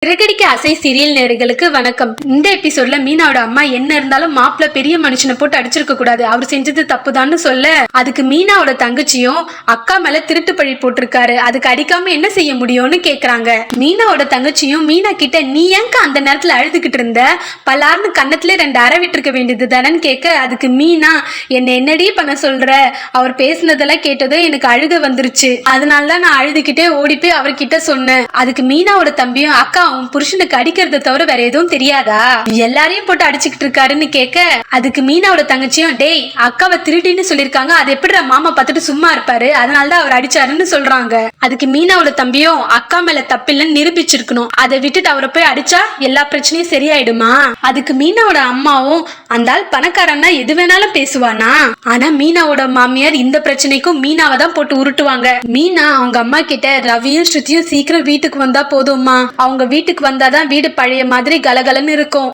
சிறகடிக்க ஆசை சீரியல் நேயர்களுக்கு வணக்கம். இந்த எபிசோட்ல மீனாவோட அம்மா என்ன இருந்தாலும் மாப்பிள்ள பெரிய மனுஷனை போட்டு அடிச்சிருக்க கூடாது, அவர் செஞ்சது தப்புதான்னு சொல்ல, அதுக்கு மீனாவோட தங்கச்சியும் அக்கா மேல திருட்டு பழி போட்டிருக்காரு, அதுக்கு அடிக்காம என்ன செய்ய முடியும்னு கேக்குறாங்க. மீனாவோட தங்கச்சியும் மீனா கிட்ட நீ ஏங்க அந்த நேரத்துல அழுதுகிட்டு இருந்த, பலார்னு கண்ணத்துல 2 அறை விட்டுருக்க வேண்டியது தானேன்னு கேட்க, அதுக்கு மீனா என்ன என்னடி பண்ண சொல்ற, அவர் பேசினதெல்லாம் கேட்டதும் எனக்கு அழுக வந்துருச்சு, அதனாலதான் நான் அழுதுகிட்டே ஓடி போய் அவர்கிட்ட சொன்னேன். அதுக்கு மீனாவோட தம்பியும் அக்கா அவன் புருஷனுக்கு அடிக்கிறத தவிர வேற எதுவும் தெரியாதா, எல்லாரையும் போட்டு அடிச்சுக்கிட்டு இருக்காருன்னு கேட்க, அதுக்கு மீனாவோட தங்கச்சியும் டேய் அக்காவை திருடின்னு சொல்லிருக்காங்க, அது எப்படி மாமா பார்த்துட்டு சும்மா இருப்பாரு, அதனாலதான் அவர் அடிச்சாருன்னு சொல்றாங்க. அதுக்கு மீனாவோட தம்பியும் அக்கா மேல தப்பில்லைன்னு நிரூபிச்சிருக்கணும், அதை விட்டுட்டு அவரை போய் அடிச்சா எல்லா பிரச்சனையும் சரியாயிடுமா. அதுக்கு மீனாவோட அம்மாவும் அந்த ஆள் பணக்காரன்னா எது வேணாலும் பேசுவானா, ஆனா மீனாவோட மாமியார் இந்த பிரச்சனைக்கும் மீனாவை தான் போட்டு உருட்டுவாங்க. மீனா அவங்க அம்மா கிட்ட ரவியும் ஸ்ருதியும் சீக்கிரம் வீட்டுக்கு வந்தா போதும்மா, அவங்க வீட்டுக்கு வந்தாதான் வீடு பழைய மாதிரி கலகலன்னு இருக்கும்.